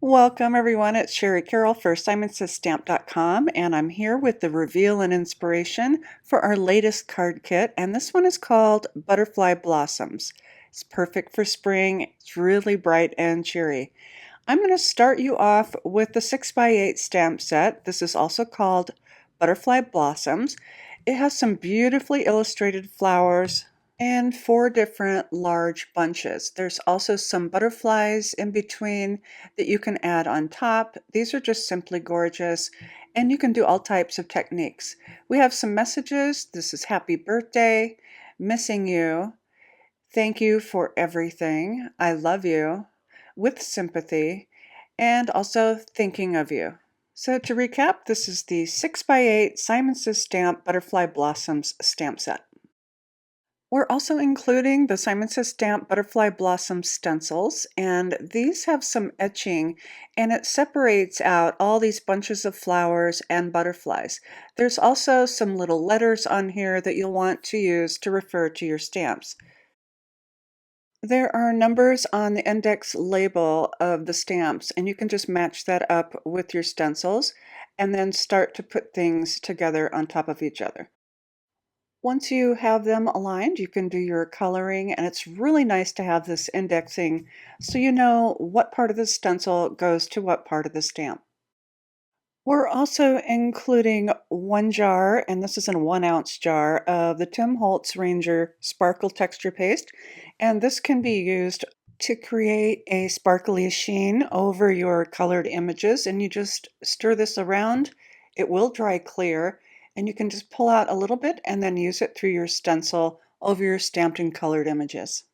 Welcome everyone, it's Sherry Carroll for SimonsSaysStamp.com, and I'm here with the reveal and inspiration for our latest card kit, and this one is called Butterfly Blossoms. It's perfect for spring, it's really bright and cheery. I'm going to start you off with the 6x8 stamp set. This is also called Butterfly Blossoms. It has some beautifully illustrated flowers and 4 different large bunches. There's also some butterflies in between that you can add on top. These are just simply gorgeous, and you can do all types of techniques. We have some messages. This is happy birthday, missing you, thank you for everything, I love you, with sympathy, and also thinking of you. So to recap, this is the 6x8 Simon Says Stamp Butterfly Blossoms stamp set. We're also including the Simon Says Stamp Butterfly Blossom stencils, and these have some etching, and it separates out all these bunches of flowers and butterflies. There's also some little letters on here that you'll want to use to refer to your stamps. There are numbers on the index label of the stamps, and you can just match that up with your stencils and then start to put things together on top of each other. Once you have them aligned, you can do your coloring, and it's really nice to have this indexing so you know what part of the stencil goes to what part of the stamp. We're also including 1 jar, and this is in a 1 ounce jar, of the Tim Holtz Ranger Sparkle Texture Paste. And this can be used to create a sparkly sheen over your colored images. And you just stir this around. It will dry clear, and you can just pull out a little bit and then use it through your stencil over your stamped and colored images.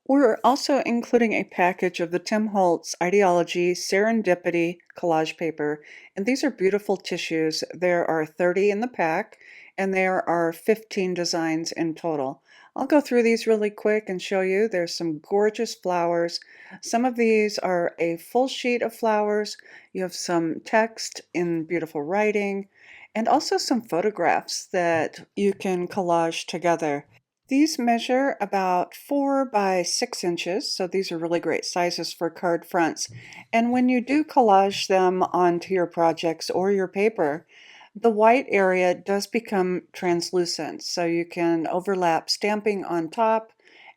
We're also including a package of the Tim Holtz Ideology Serendipity collage paper, and these are beautiful tissues. There are 30 in the pack, and there are 15 designs in total. I'll go through these really quick and show you. There's some gorgeous flowers. Some of these are a full sheet of flowers. You have some text in beautiful writing, and also some photographs that you can collage together. These measure about 4 by 6 inches, so these are really great sizes for card fronts. And when you do collage them onto your projects or your paper, the white area does become translucent, so you can overlap stamping on top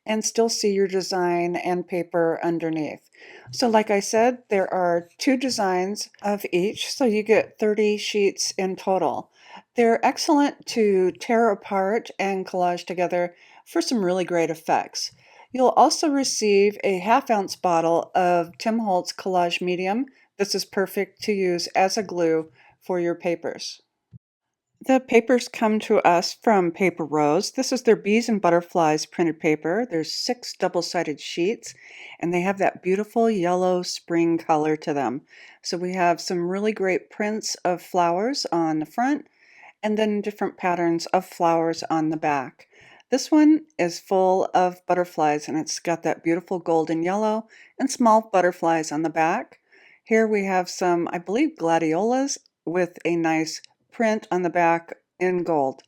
and still see your design and paper underneath. So like I said, there are 2 designs of each, so you get 30 sheets in total. They're excellent to tear apart and collage together for some really great effects. You'll also receive a 1/2 ounce bottle of Tim Holtz Collage Medium. This is perfect to use as a glue for your papers. The papers come to us from Paper Rose. This is their Bees and Butterflies printed paper. There's 6 double-sided sheets, and they have that beautiful yellow spring color to them. So we have some really great prints of flowers on the front, and then different patterns of flowers on the back. This one is full of butterflies, and it's got that beautiful golden yellow and small butterflies on the back. Here we have some, I believe, gladiolas with a nice print on the back in gold.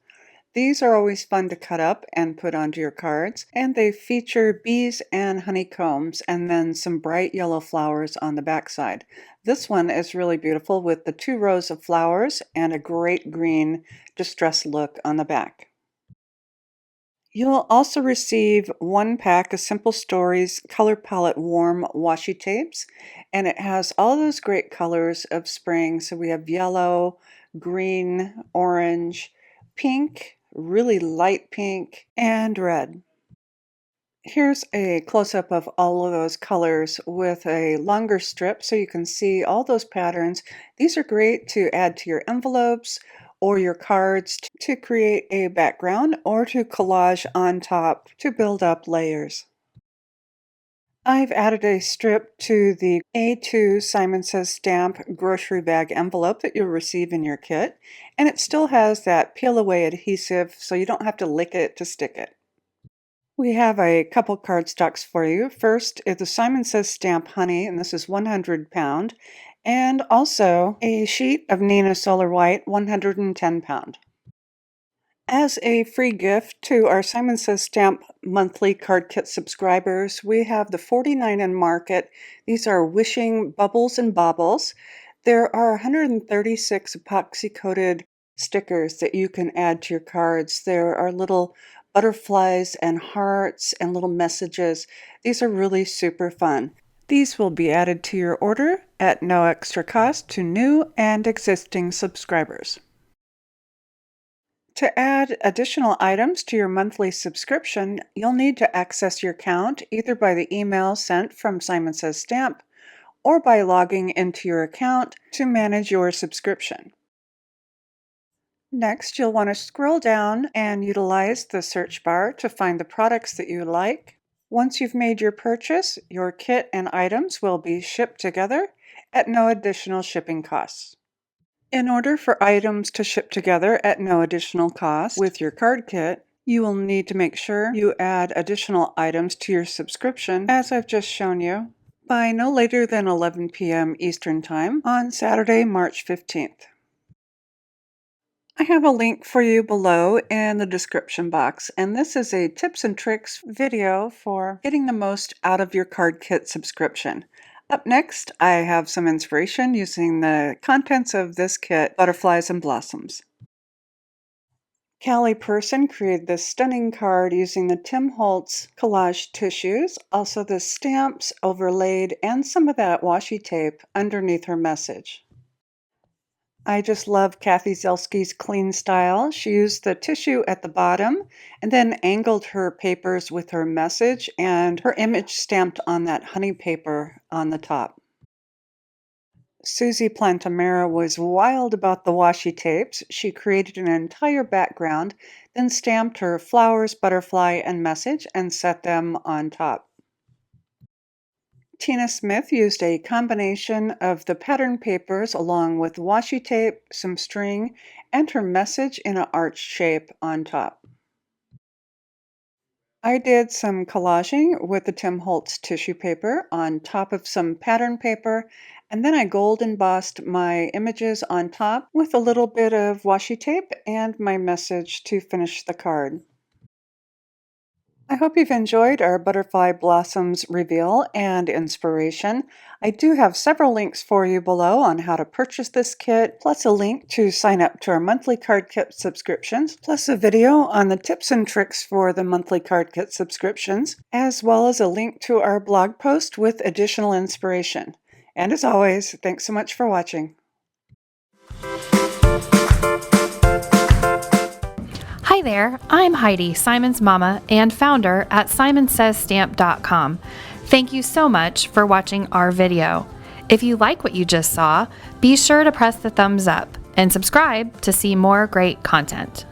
These are always fun to cut up and put onto your cards, and they feature bees and honeycombs and then some bright yellow flowers on the backside. This one is really beautiful with the 2 rows of flowers and a great green distressed look on the back. You'll also receive 1 pack of Simple Stories Color Palette Warm Washi Tapes, and it has all those great colors of spring. So we have yellow, green, orange, pink, really light pink, and red. Here's a close-up of all of those colors with a longer strip so you can see all those patterns. These are great to add to your envelopes or your cards to create a background or to collage on top to build up layers. I've added a strip to the A2 Simon Says Stamp grocery bag envelope that you'll receive in your kit, and it still has that peel away adhesive so you don't have to lick it to stick it. We have a couple cardstocks for you. First is the Simon Says Stamp Honey, and this is 100 pound, and also a sheet of Neenah Solar White, 110 pound. As a free gift to our Simon Says Stamp monthly card kit subscribers, we have the 49 in market. These are Wishing Bubbles and Baubles. There are 136 epoxy coated stickers that you can add to your cards. There are little butterflies and hearts and little messages. These are really super fun. These will be added to your order at no extra cost to new and existing subscribers. To add additional items to your monthly subscription, you'll need to access your account either by the email sent from Simon Says Stamp or by logging into your account to manage your subscription. Next, you'll want to scroll down and utilize the search bar to find the products that you like. Once you've made your purchase, your kit and items will be shipped together at no additional shipping costs. In order for items to ship together at no additional cost with your card kit, you will need to make sure you add additional items to your subscription, as I've just shown you, by no later than 11 p.m. Eastern Time on Saturday, March 15th. I have a link for you below in the description box, and this is a tips and tricks video for getting the most out of your card kit subscription. Up next, I have some inspiration using the contents of this kit, Butterflies and Blossoms. Callie Person created this stunning card using the Tim Holtz collage tissues, also the stamps overlaid, and some of that washi tape underneath her message. I just love Kathy Zelsky's clean style. She used the tissue at the bottom and then angled her papers with her message and her image stamped on that honey paper on the top. Susie Plantamera was wild about the washi tapes. She created an entire background, then stamped her flowers, butterfly, and message and set them on top. Tina Smith used a combination of the pattern papers along with washi tape, some string, and her message in an arch shape on top. I did some collaging with the Tim Holtz tissue paper on top of some pattern paper, and then I gold embossed my images on top with a little bit of washi tape and my message to finish the card. I hope you've enjoyed our Butterfly Blossoms reveal and inspiration. I do have several links for you below on how to purchase this kit, plus a link to sign up to our monthly card kit subscriptions, plus a video on the tips and tricks for the monthly card kit subscriptions, as well as a link to our blog post with additional inspiration. And as always, thanks so much for watching. Hi there, I'm Heidi, Simon's mama and founder at simonsaysstamp.com. Thank you so much for watching our video. If you like what you just saw, be sure to press the thumbs up and subscribe to see more great content.